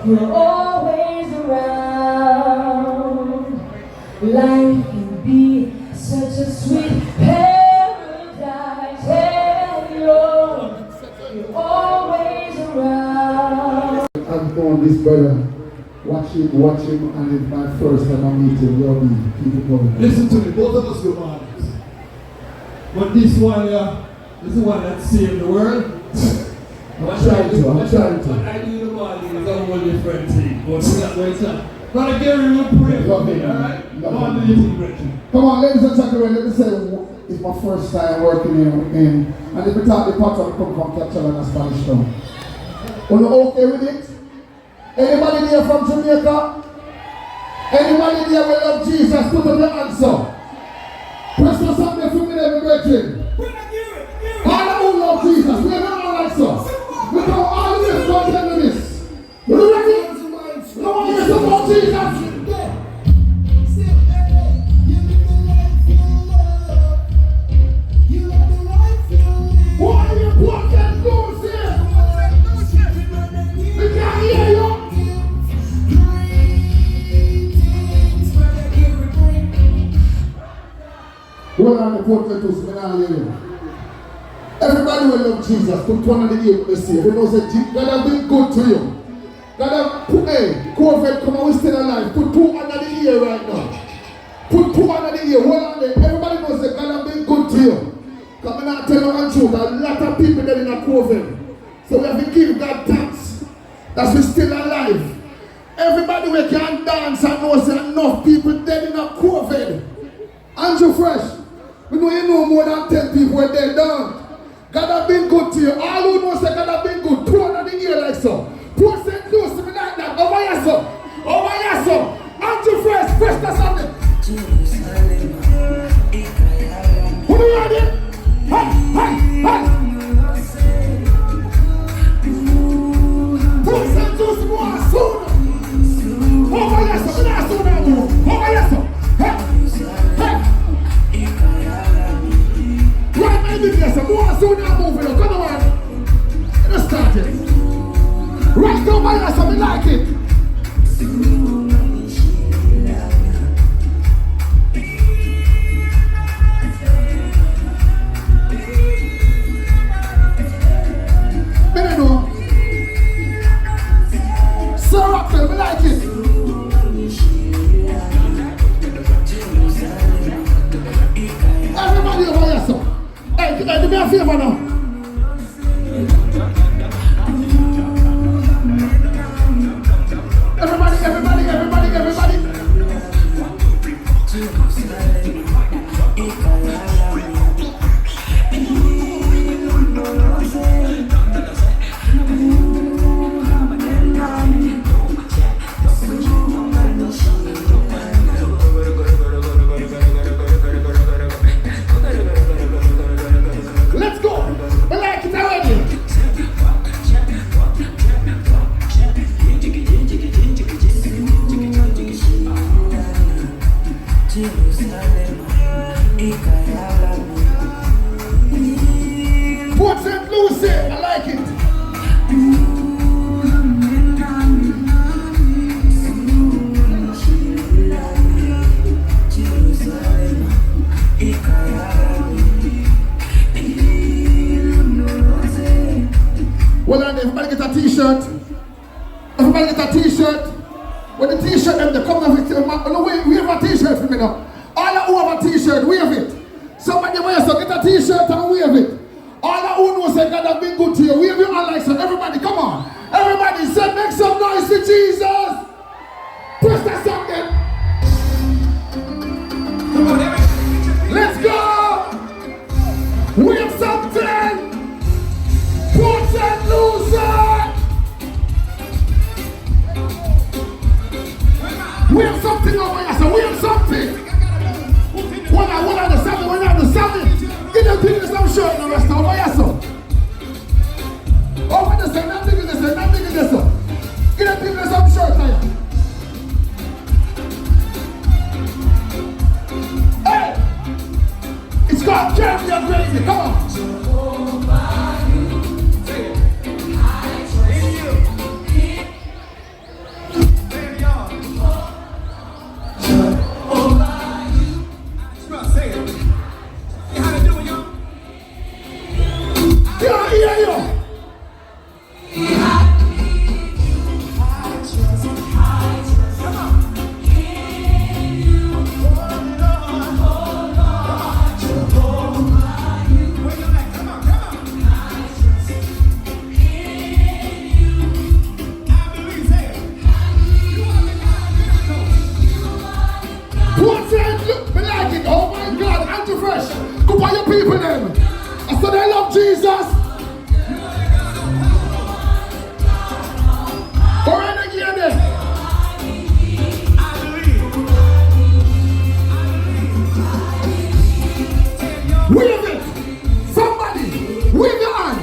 you're always around. Life can be such a sweet paradise, and you're always around. I've known this brother. Watch him, and it's my first time I'm meeting Yardie. Keep it going. Listen to me, both of us do artists. But this one, is the one that saved the world. I'm trying to. What I do in the morning is a whole different thing. But we're not going to. Brother Gary will pray for me, alright? Come on, do you think, Gretchen? Come on, ladies and gentlemen, let me say it's my first time working in and if we talk the part of come from Catchall and Spanish Town. Are you okay with it? Anybody there from Jamaica? Anybody there will love Jesus? Put up your hands up. Press the something for me, every brethren. All who love Jesus, we are not all like so. We know all of this, don't tell me this. You ready? No one is about Jesus. What are you putting loose here? We can't hear you. Hold on the portrait to me now, everybody will love Jesus. Put one of the ear with the sea. We know that God has been good to you. God has put, hey, COVID, come on, we still alive. Put two under the ear right now. Put two under the ear. Hold on there. Everybody knows that God has been good to you. Come on, tell you the truth. A lot of people dead in a COVID. So we have to give God thanks that we're still alive. Everybody we can dance and knows that enough people dead in a COVID. Andrew Fresh. We know you know more than 10 people were dead down. God has been good to you. All who knows that God has been good, pour under the ear like so. Pour St. Lucie like that. Over here so. Over here so. Andrew Fresh, press the something. Who do you have it? Hey, hey, hey. Pour St. Lucie more soon. Over here so. Over here so. Over here so. Hey, hey. Right, my business, more soon now moving up. Come on. Let's start it. Right over here, so we like it. Better know. Sir Rockville, we like it. Everybody over here, so. Hey, do me a favor now. Everybody. Let's go. We like it already. Port St. Lucie, I like it. Well, and everybody get a t-shirt. Everybody get a t-shirt. When the t-shirt them, they come with it. No, we have a t-shirt for me now. All who have a t-shirt, wave it. Somebody wears so get a t-shirt and wave it. All who knows that God has been good to you, wave your hand like so. Everybody, come on. Everybody, say make some noise for Jesus. Press that song then. Let's go. Wave something. Port St. Lucie. We have something over here, so we have something. When I the seven, give them people some shirt and the rest over here, so. Over the same, nothing in this, so. Give them people some shirt here. Hey! It's called Carry Your Gravy, come on. Can't hear you. Oh my God, anti-fresh. Go by your people then. I said I love Jesus. Go right again then. Wave it. Somebody, wave your hand.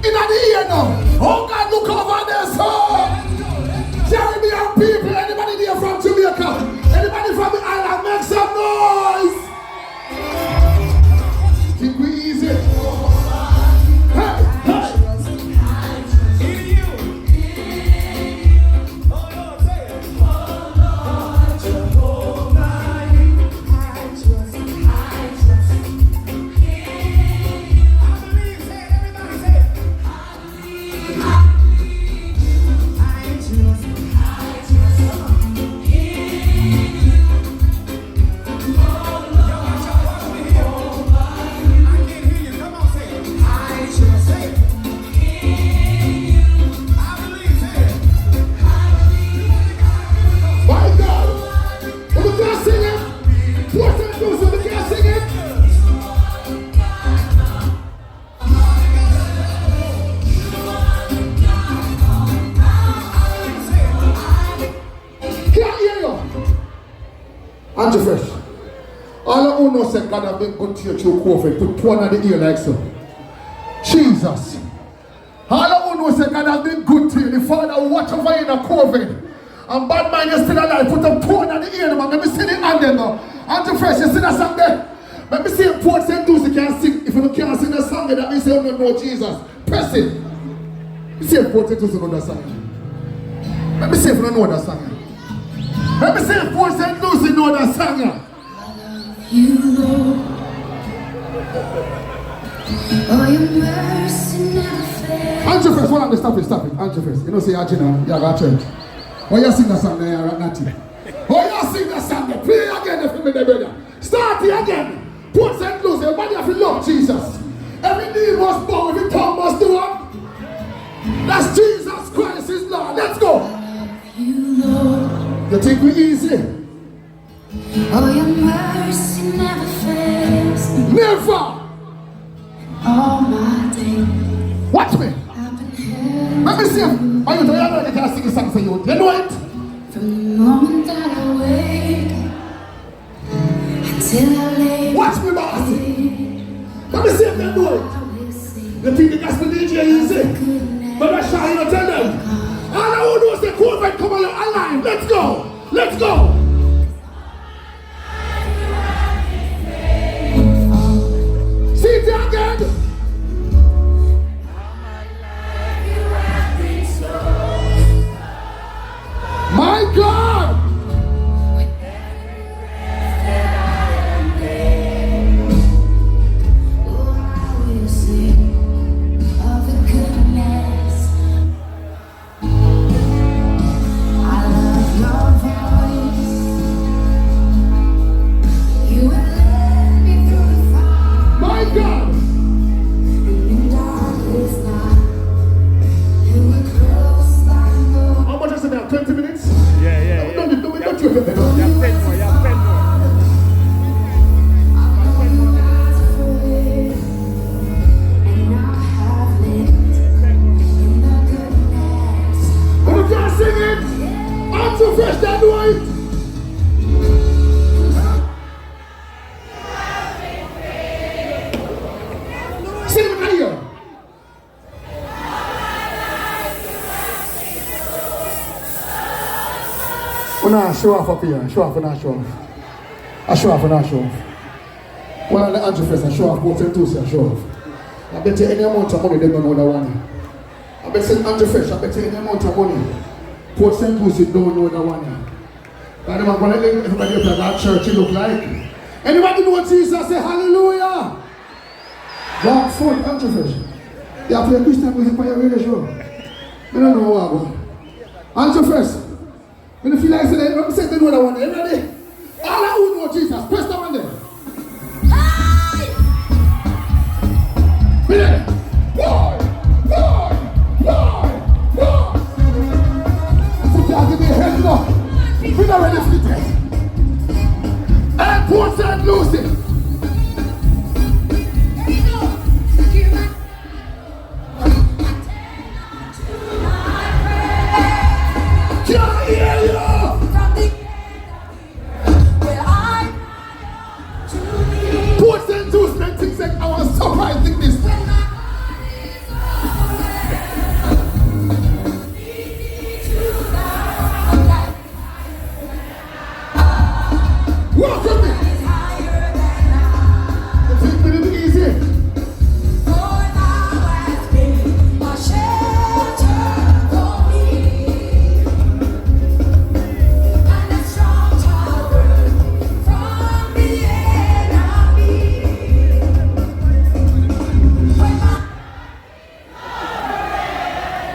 In the ear now. Oh God, look over there, sir. Caribbean people, anybody there from Jamaica? Anybody from the island, make some noise. Think we easy? Hey, hey. In you. Oh Lord, say it. Oh Lord, Jehovah, I trust. In you. I believe, say it, everybody say it. I believe. I trust. Fresh. All of you know said God have been good to you through COVID. Put one on the ear like so. Jesus. All of you know said God have been good to you. The Father will watch over you in the COVID. And bad mind is still alive. Put a one on the ear, man. Let me see the hand there now. Anti-fresh, you see that song there? Let me see if Port St. Lucie can sing. If you can't sing that song, that means you don't know Jesus. Press it. You see if Port St. Lucie know that song. Let me see if you don't know that song. Let me see if Port St. Lucie know that song. You Lord, oh your mercy never fails. Anti-fresh, hold on, stop it. Anti-fresh, you know say Arjuna, you got church. Oh you sing that song there, right now. Oh you sing that song there, play again if you mean the brother. Start it again. Port St. Lucie, everybody have to love Jesus. Every knee must bow, every tongue must do it. That's Jesus Christ is Lord. Let's go. You Lord, you think we easy? oh your mercy never fails me. Never. All my days Watch me. I've been held. Let me see. Are you tired? Can I sing a song for you? You know it? From the moment that I wake until I lay. Watch me, boss. Let me see if they know it. You think the Gospel DJs is easy? But I shall you tell them. All I want to do is the COVID come alive. Let's go. Let's go. See it again. My God. Show off up here, show off and not show off. I show off and not show off. Well, on the Andrew first, I show off, Port St. Lucie, I show off. I bet you any amount of money they don't know that one. I bet you Andrew Fresh, I bet you any amount of money. Port St. Lucie don't know that one. And I'm going to let everybody up at that church, it look like. Anybody know Jesus? Say hallelujah. Walk forth, Andrew Fresh. You have to play Christian music for your radio show. I don't know what about. Answer first. When you feel like saying, let me say the one I want. You ready? All I would know Jesus. Press the one there. Be there. Boy! Put your give me a head up. We're not ready for the test. Airport St. Lucie. Can't hear you! Port St. Lucie, things like I was surprised in this. Walk with me! Take it easy.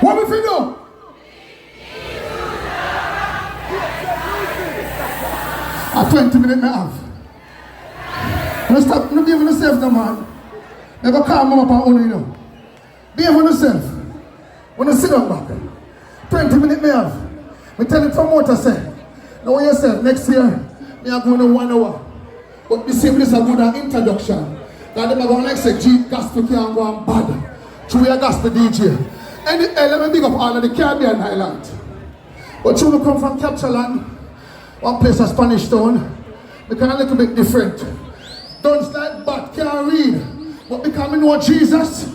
What we finna do? A 20 minutes me have. Don't stop, don't behave on yourself no man. Never call mama up and only you know. Behave on yourself. When you sit down back. 20 minutes me have. Me tell the promoter say, know yourself, next year, me are going to 1 hour. But me say this is a good introduction. Because them are going to like say, gospel can't go on bad. Through your gospel DJ. And let me big up all of the Caribbean island. But you come from Capture Land, one place of Spanish Town, because a little bit different. Don't like but can't read. But because I know Jesus,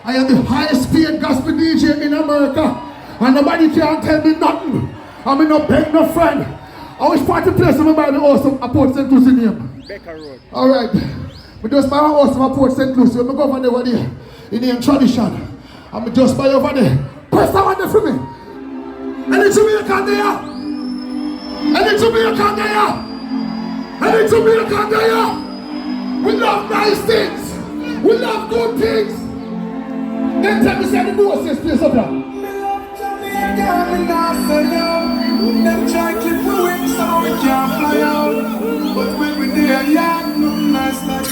I am the highest paid gospel DJ in America. And nobody can tell me nothing. I mean no beg no friend. I wish party place of my Bible also a Port St. Lucie name. Becker Road. Alright. But just my house of Port St. Lucie. When I go over there in the tradition. I'm just by over there. Press that one there for me. Any Jamaican there? Any Jamaican there? Any Jamaican there? We love nice things. We love good things. Then tell me say the Moses place up there. Them try clip we wings so we can't fly out. But when we there, yeah, nothing nice like.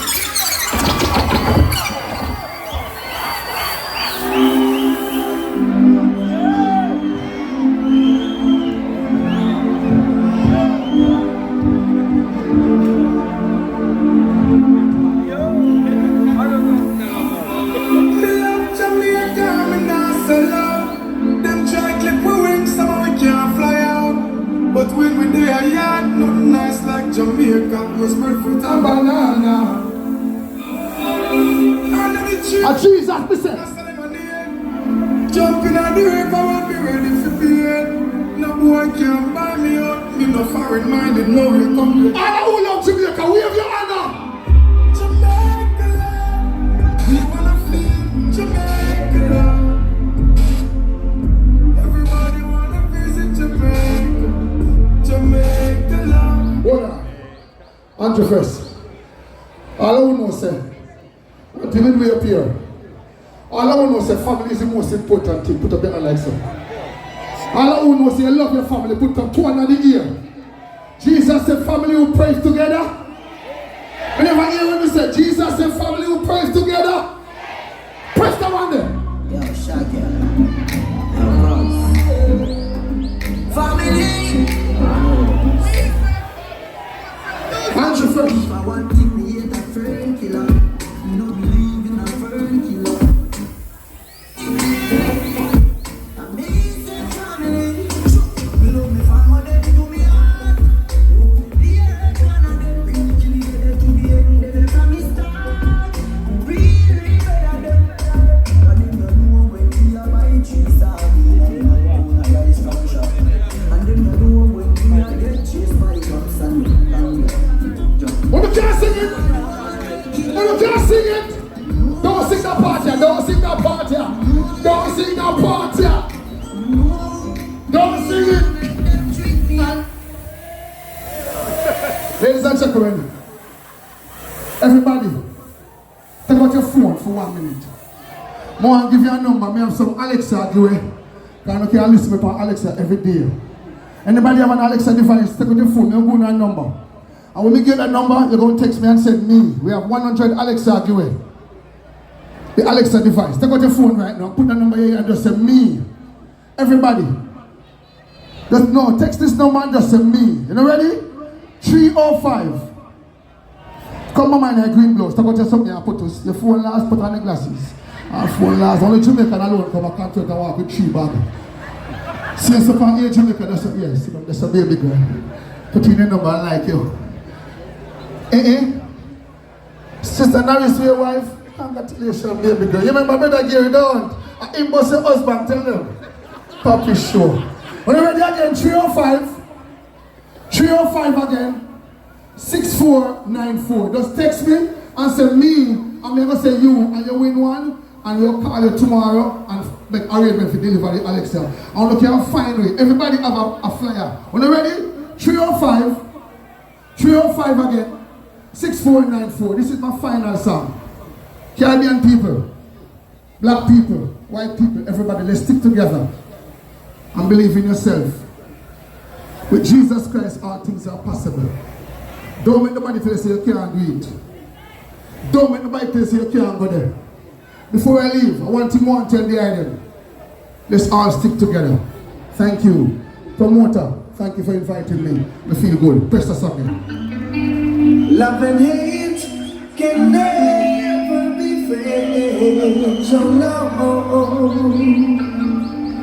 But when we there, yeah, nothing nice like Jamaica. Was breadfruit and banana. Under the tree, A Jesus, me say. jump in the river and be ready for bed. No boy can buy me out. Me no foreign minded, no you come to All who love Jamaica, wave your honor. Jamaica love. We wanna feel Jamaica love. Everybody wanna visit Jamaica. Jamaica love. Hold on. Andrew first. All I want to say, until we appear, all I want to say, family is the most important thing. Put up your hand like so. All I want to say, you love your family. Put up 2 hands in the ear. Jesus said, family who prays together. Whenever you hear when we say, Jesus said, family who prays together. Press the one there. Yo, Shaggy. Family. Andrew first. I want to be a friend killer. You don't believe in a friend killer. Amazing family. You know me from what they do me on. The earth one of them bring you to the end from the start. Really better than better. And then you know when we are buying cheese and I got structure. And then you know when we are get chased by cops and When we can't sing it, when we I want to give you a number. I have some Alexa giveaway. Because I can listen to Alexa every day. Anybody have an Alexa device, take out the phone, you're going to a number. And when we get that number, you're going to text me and send me. We have 100 Alexa giveaway. The Alexa device. Take out your phone right now, put the number here and just say me. Everybody. Just no, text this number and just say me. You know ready? 305. Come on, my green blouse. Take out your something and put your phone last, put on the glasses. And phone last. Only Jamaican alone come and can't and walk with 3 bags. See us up on here, Jamaica, that's a baby girl. Put in the number and like you. Sister Norris, your wife, congratulations, baby girl. You remember brother Gary, don't? And him was your husband, tell them. Papi show. When you ready again, 305. 305 again. 6494. Just text me and say me, I'm going to say you, and you win one. And we'll call you tomorrow and make arrangement for delivery, Alexa. And look here, finally, everybody have a flyer. When you ready? 305. 305 again. 6494. This is my final song. Caribbean people, black people, white people, everybody, let's stick together and believe in yourself. With Jesus Christ, all things are possible. Don't make nobody tell you say you can't do it. Don't make nobody tell you say you can't go there. Before I leave, I want to tell the idea. Let's all stick together. Thank you. Promoter, thank you for inviting me. I feel good. Press the song. Love and hate can never be friends. Oh no.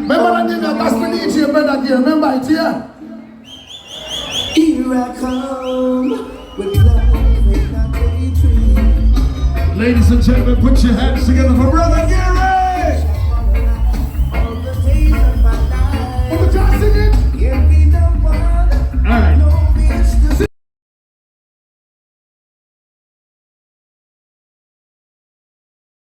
Remember that thing that Gospel DJs, brother here. Remember it here? Here I come with love and not hatred. Ladies and gentlemen, put your hands together for Brother Gary.